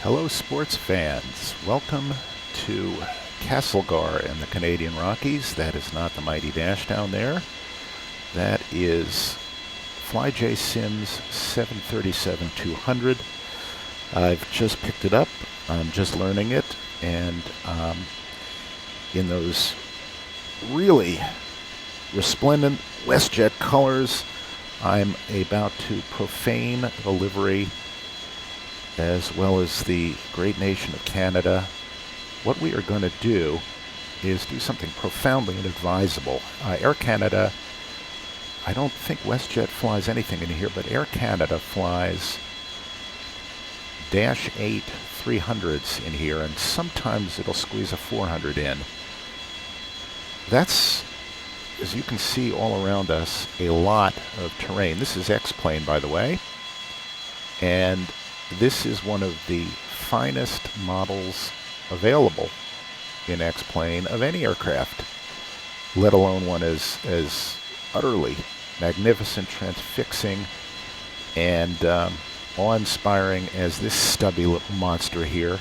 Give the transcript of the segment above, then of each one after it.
Hello, sports fans. Welcome to Castlegar in the Canadian Rockies. That is not the mighty dash down there. That is FlyJSim's 737-200. I've just picked it up. I'm just learning it, and in those really resplendent WestJet colors, I'm about to profane the livery as well as the great nation of Canada. What we are going to do is do something profoundly inadvisable. Air Canada, I don't think WestJet flies anything in here, but Air Canada flies Dash 8 300s in here, and sometimes it'll squeeze a 400 in. That's, as you can see all around us, a lot of terrain. This is X-Plane, by the way, and this is one of the finest models available in X-Plane of any aircraft, let alone one as utterly magnificent, transfixing, and awe-inspiring as this stubby little monster here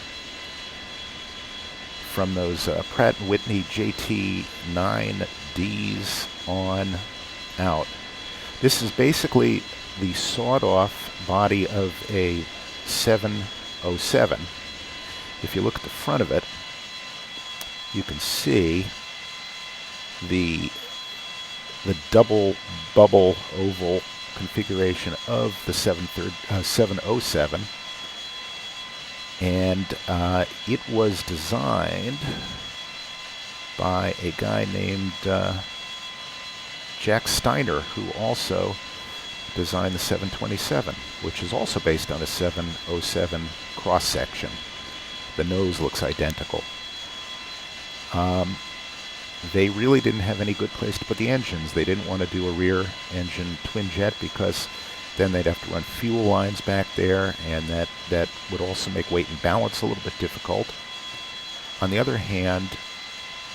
from those Pratt & Whitney JT9Ds on out. This is basically the sawed-off body of a 707. If you look at the front of it, you can see the double bubble oval configuration of the 707, and it was designed by a guy named Jack Steiner, who also designed the 727, which is also based on a 707 cross-section. The nose looks identical. They really didn't have any good place to put the engines. They didn't want to do a rear engine twin jet because then they'd have to run fuel lines back there, and that would also make weight and balance a little bit difficult. On the other hand,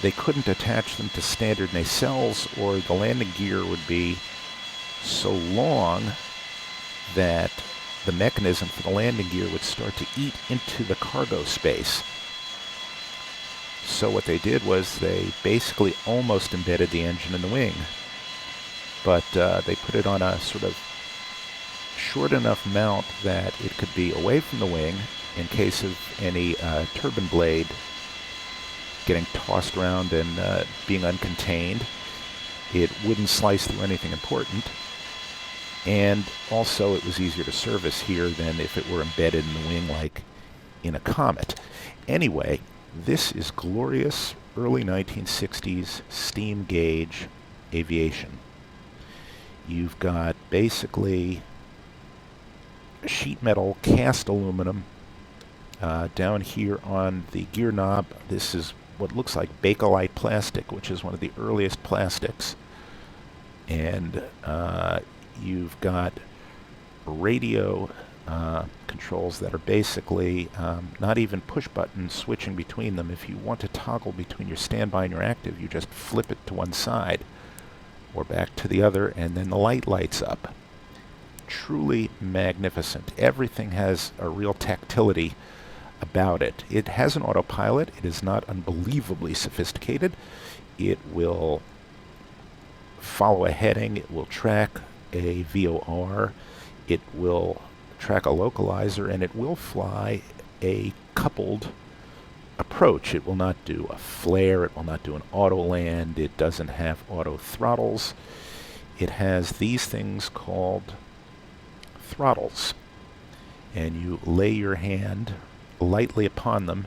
they couldn't attach them to standard nacelles, or the landing gear would be so long that the mechanism for the landing gear would start to eat into the cargo space. So what they did was they basically almost embedded the engine in the wing, but they put it on a sort of short enough mount that it could be away from the wing in case of any turbine blade getting tossed around and being uncontained. It wouldn't slice through anything important. And also it was easier to service here than if it were embedded in the wing like in a Comet. Anyway, this is glorious early 1960s steam gauge aviation. You've got basically sheet metal, cast aluminum down here on the gear knob. This is what looks like Bakelite plastic, which is one of the earliest plastics. And you've got radio controls that are basically not even push button switching between them. If you want to toggle between your standby and your active, you just flip it to one side or back to the other, and then the light lights up. Truly magnificent. Everything has a real tactility about it. It has an autopilot. It is not unbelievably sophisticated. It will follow a heading. It will track a VOR. It will track a localizer, and it will fly a coupled approach. It will not do a flare. It will not do an auto land. It doesn't have auto throttles. It has these things called throttles, and you lay your hand lightly upon them,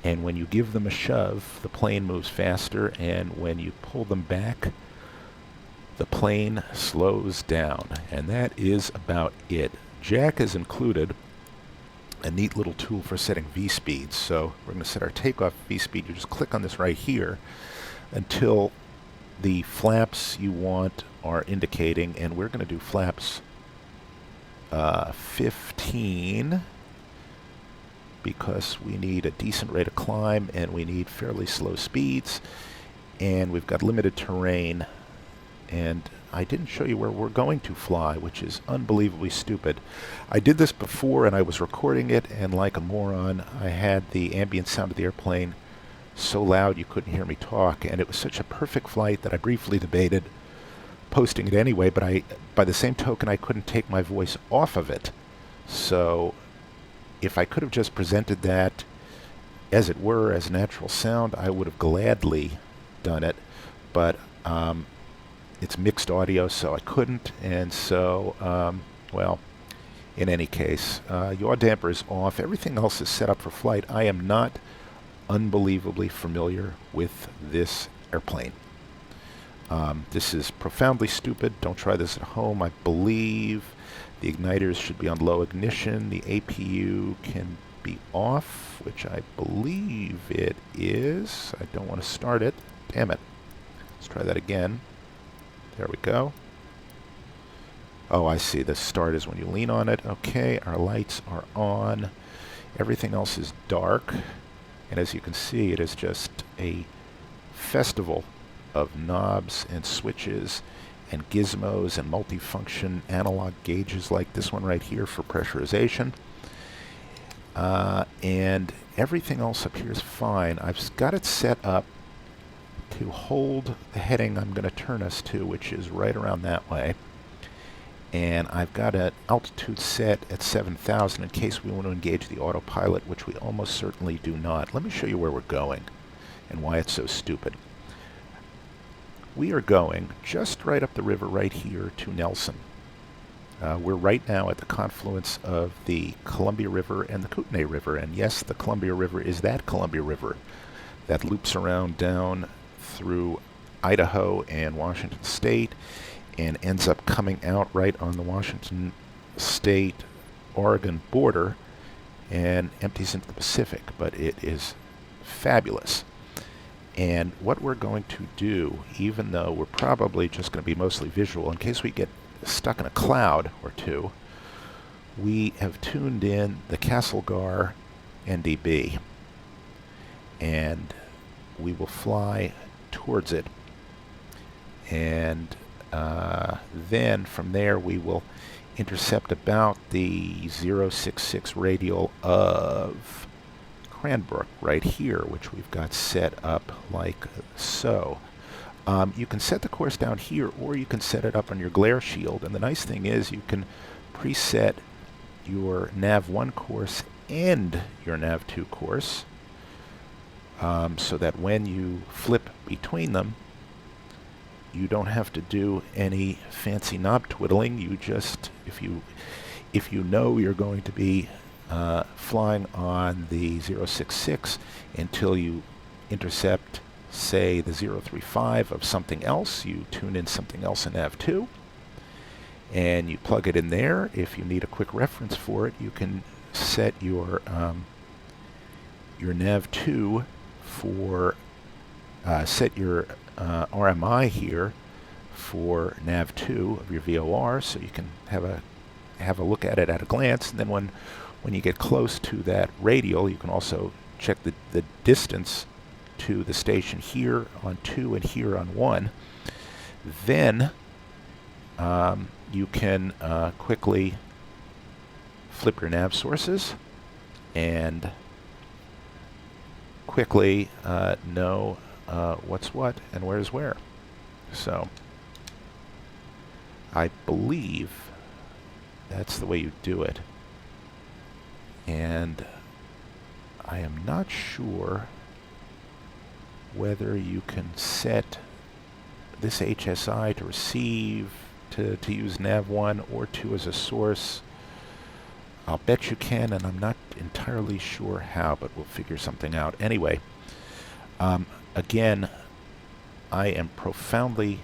and when you give them a shove, the plane moves faster, and when you pull them back, the plane slows down. And that is about it. Jack has included a neat little tool for setting V-speeds. So we're going to set our takeoff V-speed. You just click on this right here until the flaps you want are indicating, and we're going to do flaps 15 because we need a decent rate of climb and we need fairly slow speeds, and we've got limited terrain, and I didn't show you where we're going to fly, which is unbelievably stupid. I did this before and I was recording it, and like a moron, I had the ambient sound of the airplane so loud you couldn't hear me talk, and it was such a perfect flight that I briefly debated posting it anyway, but by the same token, I couldn't take my voice off of it. So if I could have just presented that, as it were, as natural sound, I would have gladly done it, but it's mixed audio, so I couldn't, and so, well, in any case, yaw damper is off. Everything else is set up for flight. I am not unbelievably familiar with this airplane. This is profoundly stupid. Don't try this at home. I believe the igniters should be on low ignition. The APU can be off, which I believe it is. I don't want to start it. Damn it. Let's try that again. There we go. Oh, I see. The start is when you lean on it. Okay, our lights are on. Everything else is dark. And as you can see, it is just a festival of knobs and switches and gizmos and multifunction analog gauges like this one right here for pressurization. And everything else up here is fine. I've got it set up to hold the heading I'm going to turn us to, which is right around that way. And I've got an altitude set at 7,000 in case we want to engage the autopilot, which we almost certainly do not. Let me show you where we're going and why it's so stupid. We are going just right up the river right here to Nelson. We're right now at the confluence of the Columbia River and the Kootenai River. And yes, the Columbia River is that Columbia River that loops around down through Idaho and Washington State and ends up coming out right on the Washington State-Oregon border and empties into the Pacific. But it is fabulous. And what we're going to do, even though we're probably just going to be mostly visual, in case we get stuck in a cloud or two, we have tuned in the Castlegar NDB. And we will fly towards it. And then from there we will intercept about the 066 radial of Cranbrook right here, which we've got set up like so. You can set the course down here, or you can set it up on your glare shield, and the nice thing is you can preset your nav1 course and your nav2 course, so that when you flip between them, you don't have to do any fancy knob twiddling. You just, if you know you're going to be flying on the 066 until you intercept, say, the 035 of something else, you tune in something else in nav2, and you plug it in there. If you need a quick reference for it, you can set your nav2 for set your RMI here for nav2 of your VOR, so you can have a look at it at a glance. And then when you get close to that radial, you can also check the distance to the station here on 2 and here on 1. Then you can quickly flip your nav sources and quickly know what's what and where's where. So I believe that's the way you do it. And I am not sure whether you can set this HSI to receive, to use nav1 or 2 as a source. I'll bet you can, and I'm not entirely sure how, but we'll figure something out. Anyway, again, I am profoundly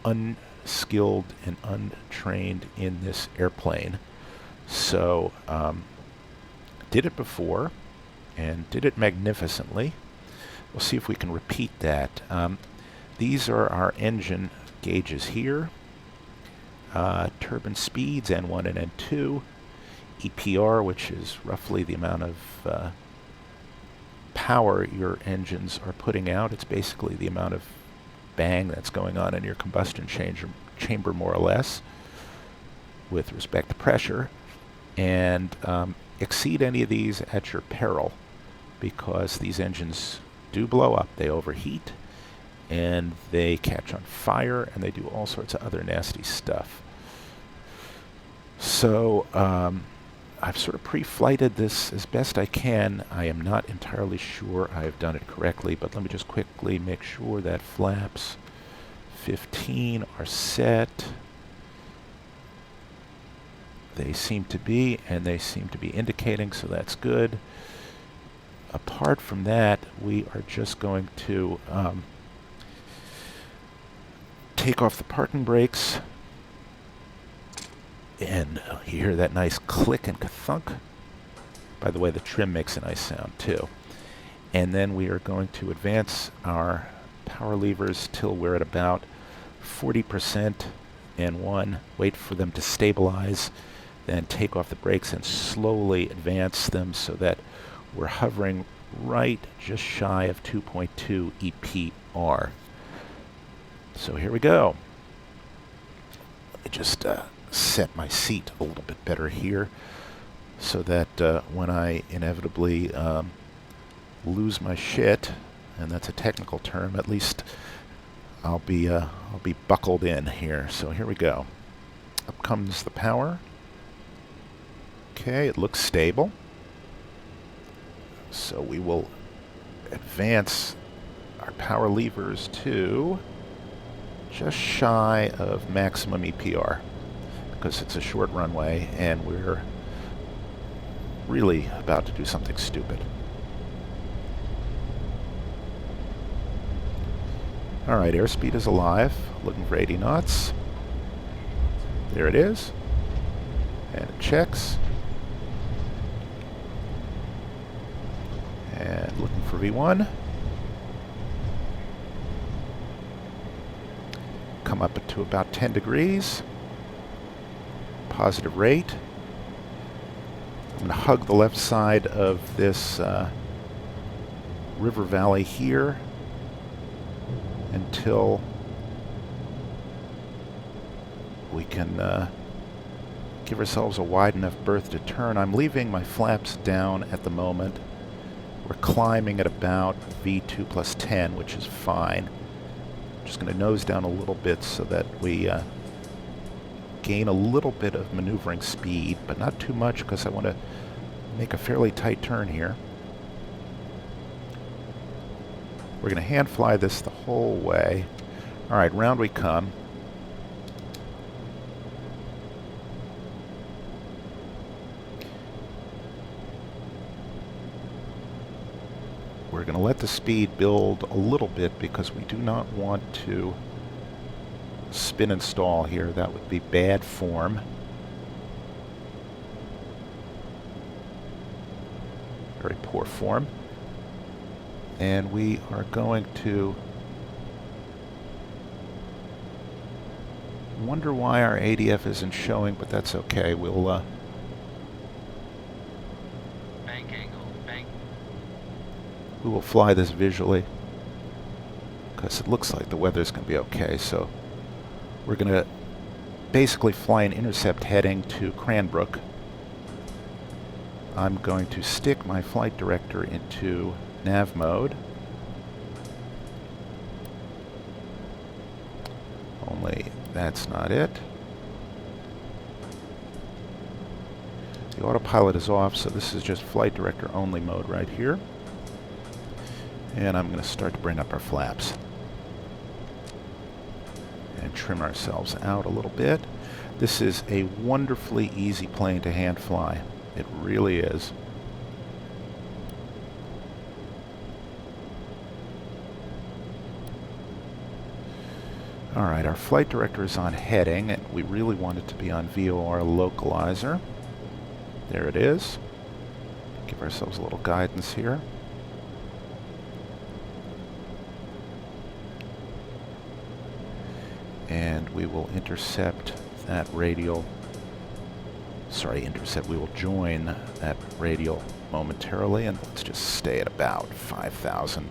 unskilled and untrained in this airplane. So, did it before, and did it magnificently. We'll see if we can repeat that. These are our engine gauges here. Turbine speeds, N1 and N2. EPR, which is roughly the amount of power your engines are putting out. It's basically the amount of bang that's going on in your combustion chamber more or less with respect to pressure, and exceed any of these at your peril, because these engines do blow up, they overheat, and they catch on fire, and they do all sorts of other nasty stuff. So I've sort of pre-flighted this as best I can. I am not entirely sure I have done it correctly, but let me just quickly make sure that flaps 15 are set. They seem to be, and they seem to be indicating, so that's good. Apart from that, we are just going to take off the parking brakes, and you hear that nice click and ka-thunk. By the way, the trim makes a nice sound too. And then we are going to advance our power levers till we're at about 40% and wait for them to stabilize, then take off the brakes and slowly advance them so that we're hovering right just shy of 2.2 EPR. So here we go. Let me just set my seat a little bit better here so that when I inevitably lose my shit, and that's a technical term, at least I'll be buckled in here. So here we go. Up comes the power. Okay, it looks stable. So we will advance our power levers to just shy of maximum EPR, because it's a short runway and we're really about to do something stupid. Alright, airspeed is alive, looking for 80 knots. There it is. And it checks. And looking for V1. Come up to about 10 degrees. Positive rate. I'm going to hug the left side of this river valley here until we can give ourselves a wide enough berth to turn. I'm leaving my flaps down at the moment. We're climbing at about V2 plus 10, which is fine. Just going to nose down a little bit so that we gain a little bit of maneuvering speed, but not too much because I want to make a fairly tight turn here. We're going to hand fly this the whole way. Alright, round we come. We're going to let the speed build a little bit because we do not want to spin and stall here. That would be bad form. Very poor form. And we are going to wonder why our ADF isn't showing, but that's okay. We'll bank angle, bank. We will fly this visually because it looks like the weather's going to be okay. So we're going to basically fly an intercept heading to Cranbrook. I'm going to stick my flight director into nav mode. Only that's not it. The autopilot is off, so this is just flight director only mode right here. And I'm going to start to bring up our flaps and trim ourselves out a little bit. This is a wonderfully easy plane to hand fly. It really is. Alright, our flight director is on heading, and we really want it to be on VOR localizer. There it is. Give ourselves a little guidance here. And we will intercept that radial. We will join that radial momentarily, and let's just stay at about 5,000.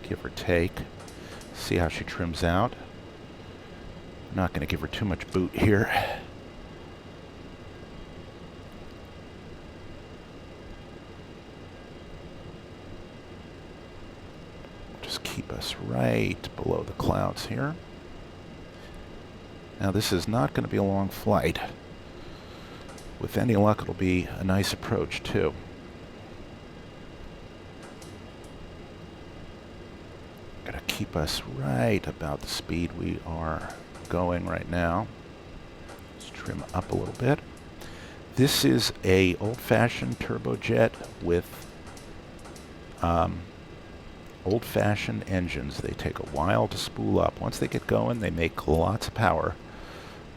give or take. See how she trims out. I'm not going to give her too much boot here. Just keep us right below the clouds here. Now this is not going to be a long flight. With any luck, it'll be a nice approach too. Gotta keep us right about the speed we are going right now. Let's trim up a little bit. This is a old-fashioned turbojet with old-fashioned engines. They take a while to spool up. Once they get going, they make lots of power.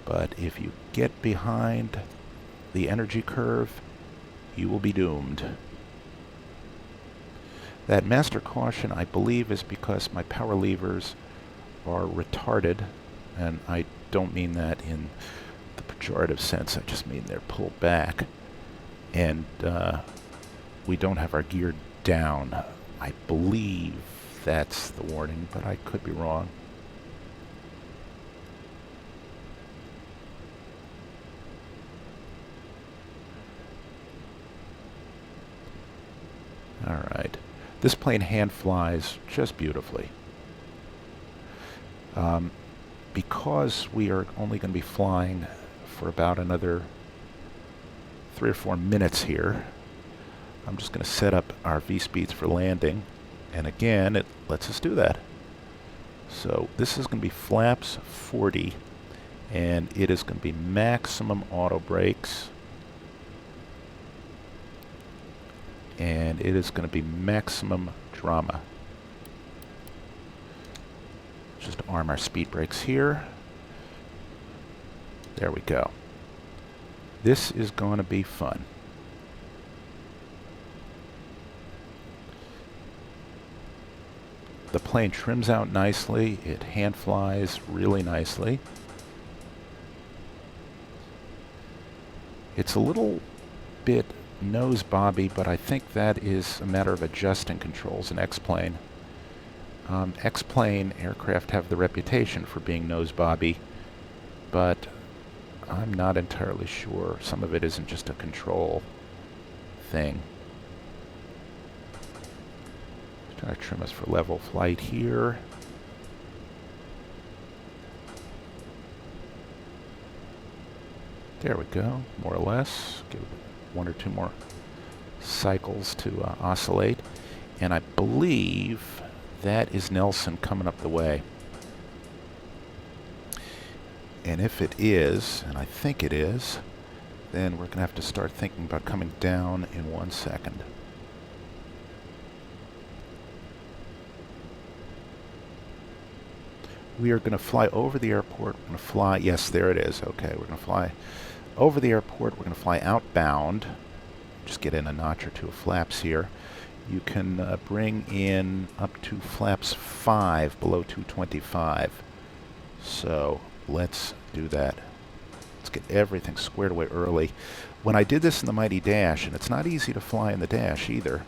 But if you get behind the energy curve, you will be doomed. That master caution, I believe, is because my power levers are retarded, and I don't mean that in the pejorative sense. I just mean they're pulled back, and we don't have our gear down. I believe that's the warning, but I could be wrong. All right. This plane hand flies just beautifully. Because we are only going to be flying for about another 3 or 4 minutes here, I'm just going to set up our V-speeds for landing. And again, it lets us do that. So this is going to be flaps 40, and it is going to be maximum auto brakes. And it is going to be maximum drama. Just arm our speed brakes here. There we go. This is going to be fun. The plane trims out nicely. It hand flies really nicely. It's a little bit nose bobby, but I think that is a matter of adjusting controls in X-plane. X-plane aircraft have the reputation for being nose bobby, but I'm not entirely sure. Some of it isn't just a control thing. Try to trim us for level flight here. There we go, more or less. Give it 1 or 2 more cycles to oscillate. And I believe that is Nelson coming up the way. And if it is, and I think it is, then we're going to have to start thinking about coming down in 1 second. We are going to fly over the airport. We're going to fly, yes, there it is. Okay, we're going to fly over the airport. We're going to fly outbound. Just get in a notch or 2 of flaps here. You can bring in up to flaps 5 below 225. So let's do that. Let's get everything squared away early. When I did this in the Mighty Dash, and it's not easy to fly in the Dash either,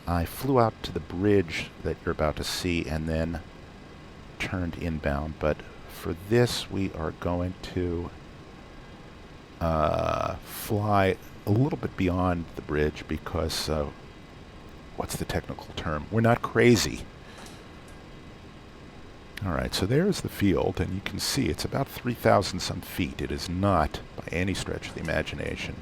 I flew out to the bridge that you're about to see and then turned inbound. But for this, we are going to fly a little bit beyond the bridge because, what's the technical term? We're not crazy. Alright, so there's the field, and you can see it's about 3,000 some feet. It is not, by any stretch of the imagination,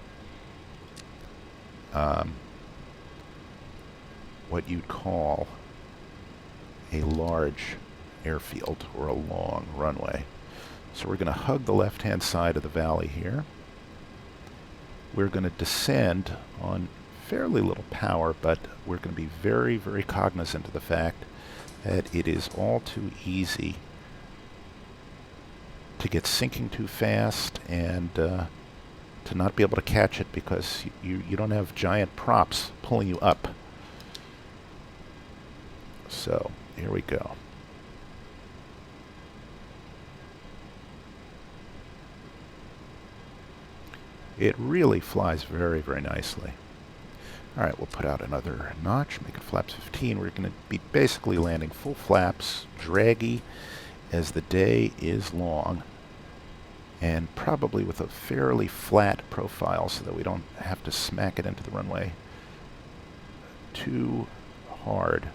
what you'd call a large airfield or a long runway. So we're going to hug the left-hand side of the valley here. We're going to descend on fairly little power, but we're going to be very, very cognizant of the fact that it is all too easy to get sinking too fast and to not be able to catch it because you don't have giant props pulling you up. So here we go. It really flies very, very nicely. Alright, we'll put out another notch, make it flaps 15. We're going to be basically landing full flaps, draggy as the day is long, and probably with a fairly flat profile so that we don't have to smack it into the runway too hard.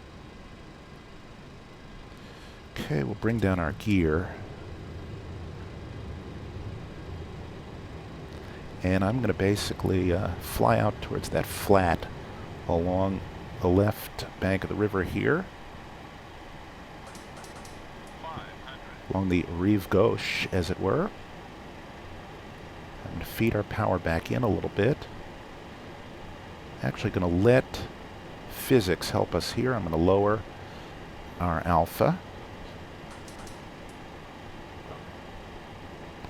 Okay, we'll bring down our gear. And I'm going to basically fly out towards that flat along the left bank of the river here, along the Rive Gauche, as it were. I'm going to feed our power back in a little bit. Actually going to let physics help us here. I'm going to lower our alpha.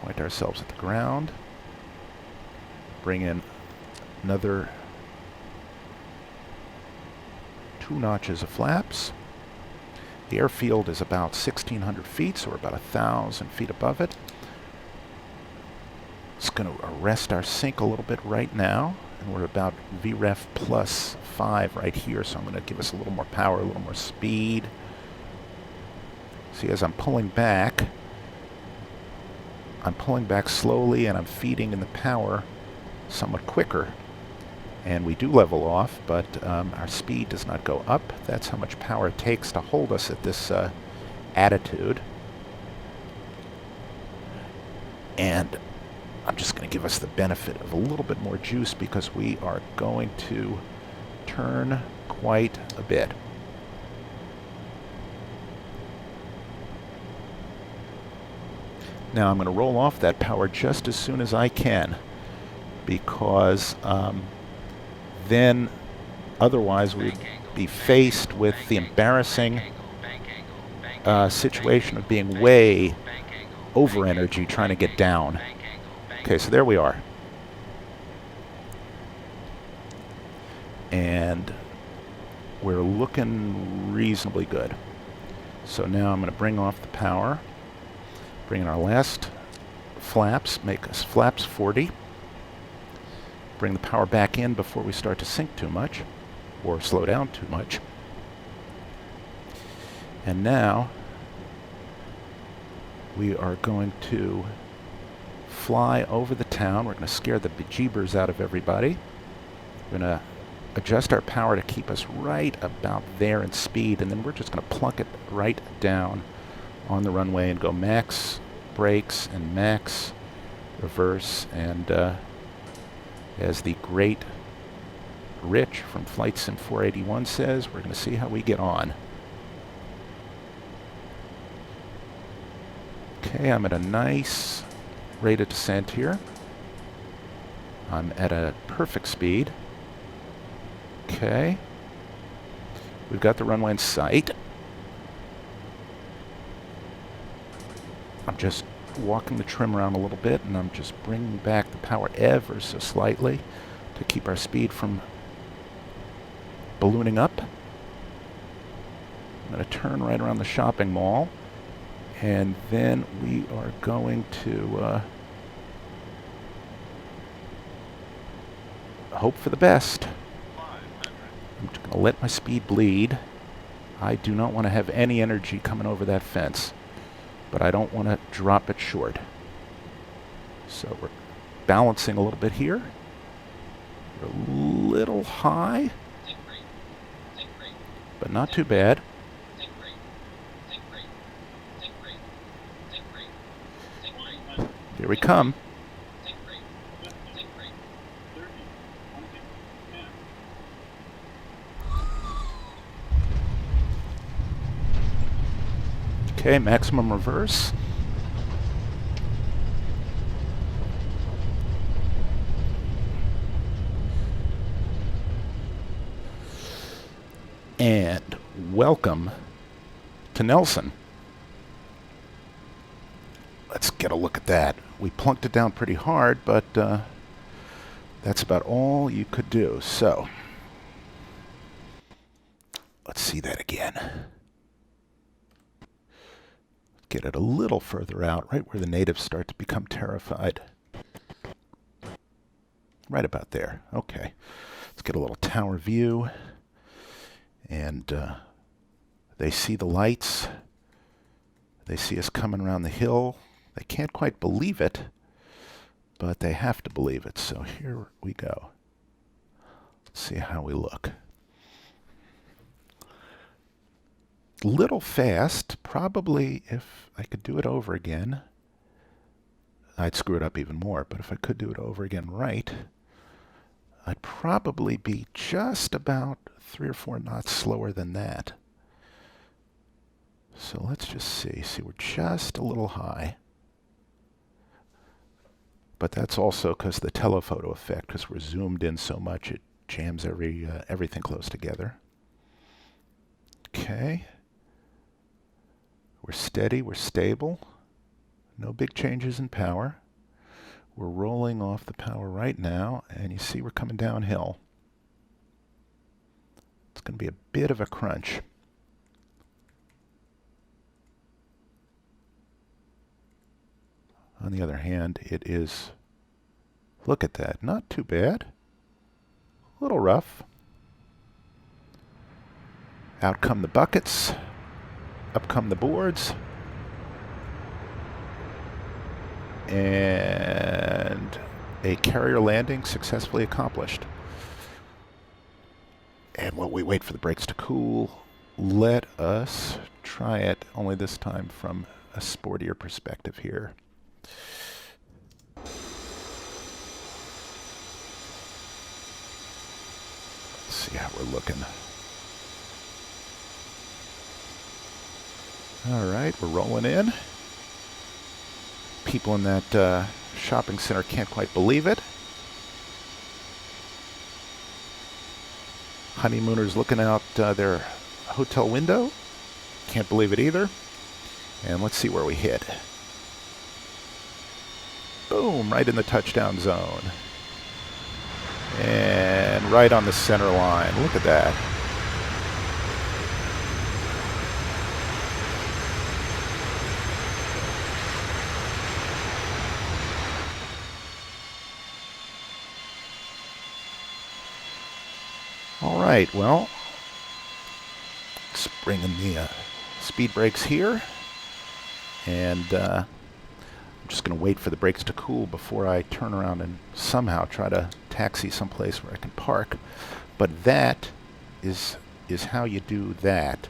Point ourselves at the ground. Bring in another 2 notches of flaps. The airfield is about 1,600 feet, so we're about 1,000 feet above it. It's going to arrest our sink a little bit right now, and we're about VREF plus 5 right here, so I'm going to give us a little more power, a little more speed. See, as I'm pulling back slowly, and I'm feeding in the power somewhat quicker. And we do level off, but our speed does not go up. That's how much power it takes to hold us at this attitude. And I'm just going to give us the benefit of a little bit more juice because we are going to turn quite a bit. Now I'm going to roll off that power just as soon as I can, because then otherwise we'd be faced with the embarrassing situation of being way over energy trying to get down. Okay, so there we are. And we're looking reasonably good. So now I'm going to bring off the power, bring in our last flaps, make us flaps 40. Bring the power back in before we start to sink too much or slow down too much. And now we are going to fly over the town. We're going to scare the bejeebers out of everybody. We're going to adjust our power to keep us right about there in speed, and then we're just going to plunk it right down on the runway and go max brakes and max reverse, and as the great Rich from FlyJSim 481 says, we're going to see how we get on. Okay, I'm at a nice rate of descent here. I'm at a perfect speed. Okay. We've got the runway in sight. I'm just walking the trim around a little bit, and I'm just bringing back the power ever so slightly to keep our speed from ballooning up. I'm going to turn right around the shopping mall, and then we are going to hope for the best. I'm just going to let my speed bleed. I do not want to have any energy coming over that fence, but I don't want to drop it short. So we're balancing a little bit here. We're a little high, but not too bad. Here we come. Okay, maximum reverse. And welcome to Nelson. Let's get a look at that. We plunked it down pretty hard, but that's about all you could do. So, let's see that again. Get it a little further out, right where the natives start to become terrified. Right about there. Okay. Let's get a little tower view. And they see the lights. They see us coming around the hill. They can't quite believe it, but they have to believe it. So here we go. Let's see how we look. Little fast. Probably if I could do it over again, I'd screw it up even more. But if I could do it over again right, I'd probably be just about 3 or 4 knots slower than that. So let's just see. See, we're just a little high. But that's also because the telephoto effect, because we're zoomed in so much, it jams everything close together. Okay. We're steady, we're stable. No big changes in power. We're rolling off the power right now, and you see we're coming downhill. It's going to be a bit of a crunch. On the other hand, it is, look at that, not too bad. A little rough. Out come the buckets. Up come the boards. And a carrier landing successfully accomplished. And while we wait for the brakes to cool, let us try it, only this time from a sportier perspective here. Let's see how we're looking. All right, we're rolling in. People in that shopping center can't quite believe it. Honeymooners looking out their hotel window. Can't believe it either. And let's see where we hit. Boom, right in the touchdown zone. And right on the center line. Look at that. All right, well, let's bring in the speed brakes here. And I'm just going to wait for the brakes to cool before I turn around and somehow try to taxi someplace where I can park. But that is how you do that.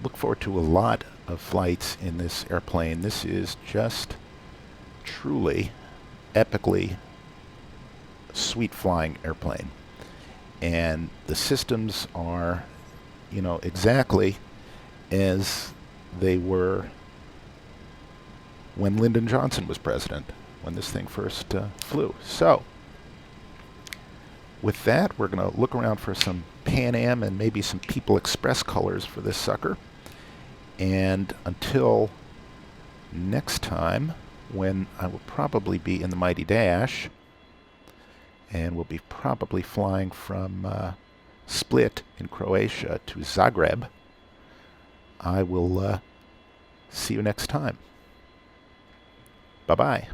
Look forward to a lot of flights in this airplane. This is just truly, epically sweet flying airplane. And the systems are, you know, exactly as they were when Lyndon Johnson was president, when this thing first flew. So, with that, we're going to look around for some Pan Am and maybe some People Express colors for this sucker. And until next time, when I will probably be in the Mighty Dash, and we'll be probably flying from Split in Croatia to Zagreb, I will see you next time. Bye-bye.